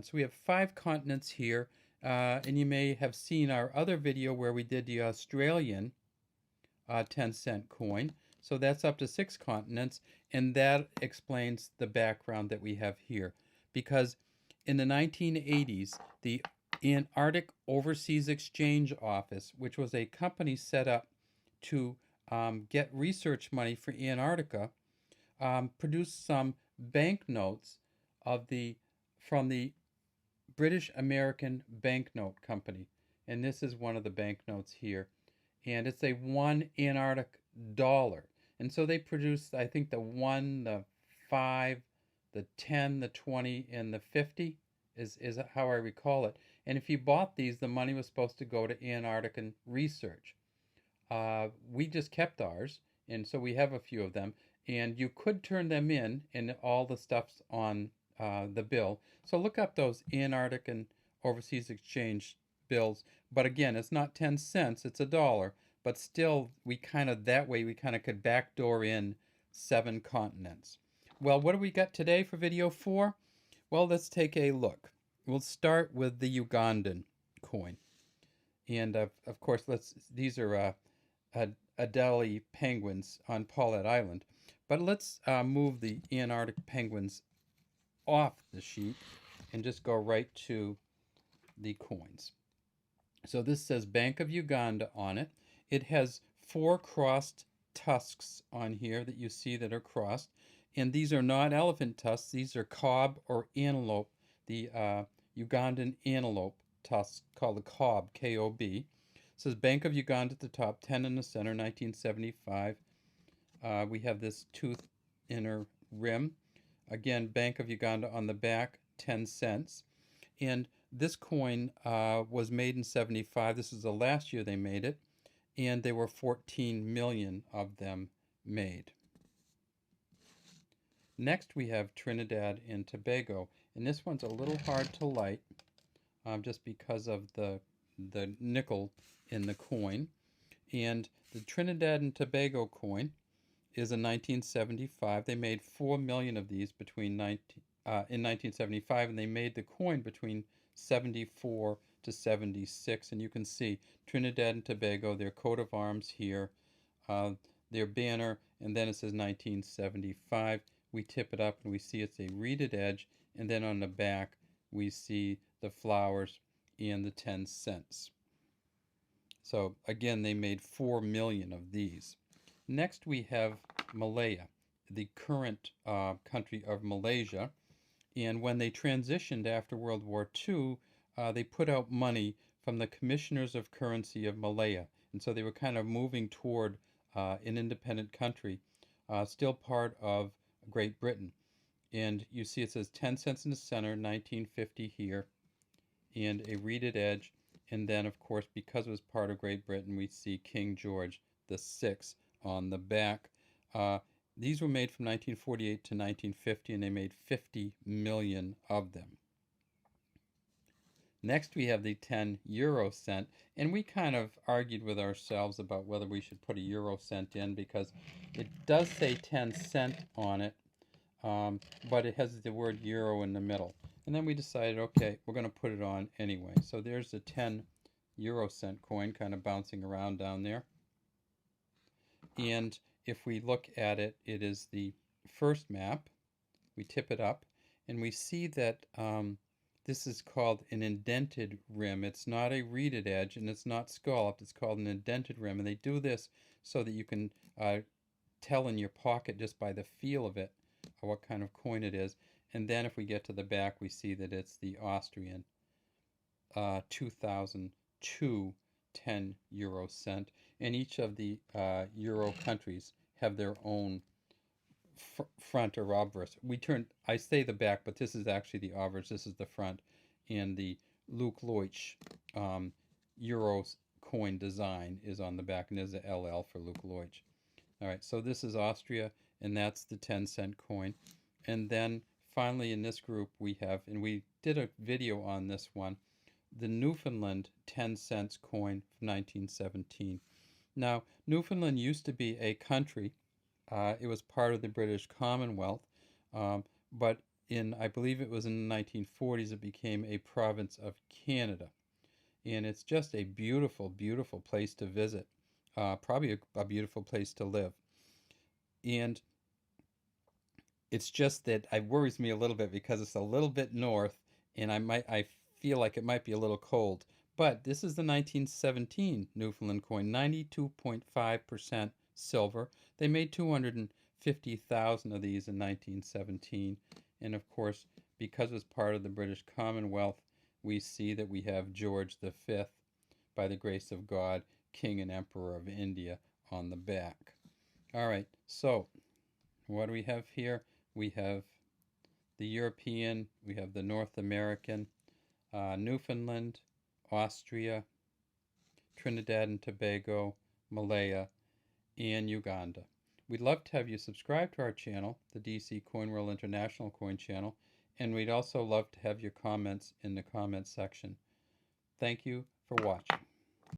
So we have 5 continents here, and you may have seen our other video where we did the Australian 10-cent coin. So that's up to 6 continents, and that explains the background that we have here. Because in the 1980s, the Antarctic Overseas Exchange Office, which was a company set up to get research money for Antarctica, produced some banknotes from the British American Banknote Company. And this is one of the banknotes here. And it's a $1 Antarctic. And so they produced, I think, the 1, the 5, the 10, the 20, and the 50 is how I recall it. And if you bought these, the money was supposed to go to Antarctican research. We just kept ours, and so we have a few of them. And you could turn them in, and all the stuff's on the bill. So look up those Antarctic and Overseas Exchange bills. But again, it's not 10 cents, it's $1. But still, we kind of could backdoor in 7 continents. Well, what do we got today for video 4? Well, let's take a look. We'll start with the Ugandan coin. And of course, these are Adelie penguins on Paulet Island. But let's move the Antarctic penguins off the sheet and just go right to the coins. So this says Bank of Uganda on it. It has 4 crossed tusks on here that you see that are crossed. And these are not elephant tusks. These are cob or antelope, the Ugandan antelope tusks called the cob, K-O-B. It says Bank of Uganda at the top, 10 in the center, 1975. We have this tooth inner rim. Again, Bank of Uganda on the back, 10 cents. And this coin was made in 75. This is the last year they made it. And there were 14 million of them made. Next we have Trinidad and Tobago. And this one's a little hard to light just because of the nickel in the coin. And the Trinidad and Tobago coin is a 1975. They made 4 million of these in 1975, and they made the coin between 74 to 76. And you can see Trinidad and Tobago, their coat of arms here, their banner, and then it says 1975. We tip it up and we see it's a reeded edge, and then on the back we see the flowers and the 10 cents. So again, they made 4 million of these. Next we have Malaya, the current country of Malaysia. And when they transitioned after World War II, they put out money from the Commissioners of Currency of Malaya. And so they were kind of moving toward an independent country, still part of Great Britain. And you see it says 10 cents in the center, 1950 here, and a reeded edge. And then, of course, because it was part of Great Britain, we see King George VI on the back. These were made from 1948 to 1950, and they made 50 million of them. Next, we have the 10 euro cent, and we kind of argued with ourselves about whether we should put a euro cent in because it does say 10 cent on it, but it has the word euro in the middle. And then we decided, okay, we're going to put it on anyway. So there's the 10 euro cent coin kind of bouncing around down there. And if we look at it, it is the first map. We tip it up, and we see that this is called an indented rim. It's not a reeded edge, and it's not scalloped. It's called an indented rim, and they do this so that you can tell in your pocket just by the feel of it what kind of coin it is. And then if we get to the back, we see that it's the Austrian 2002 10 euro cent. And each of the euro countries have their own front or obverse. I say the back, but this is actually the obverse. This is the front. And the Luke Leutsch euro coin design is on the back, and there's a LL for Luke Leutsch. All right, so this is Austria, and that's the 10 cent coin. And then finally in this group we have, and we did a video on this one, the Newfoundland 10 cents coin from 1917. Now, Newfoundland used to be a country. It was part of the British Commonwealth, but I believe it was in the 1940s, it became a province of Canada. And it's just a beautiful, beautiful place to visit. Probably a beautiful place to live. And it's just that it worries me a little bit because it's a little bit north, and I feel like it might be a little cold. But this is the 1917 Newfoundland coin, 92.5% silver. They made 250,000 of these in 1917. And of course, because it's part of the British Commonwealth, we see that we have George V, by the grace of God, King and Emperor of India, on the back. All right, so what do we have here? We have the European, we have the North American, Newfoundland, Austria, Trinidad and Tobago, Malaya, and Uganda. We'd love to have you subscribe to our channel, the DC Coin World International Coin Channel, and we'd also love to have your comments in the comments section. Thank you for watching.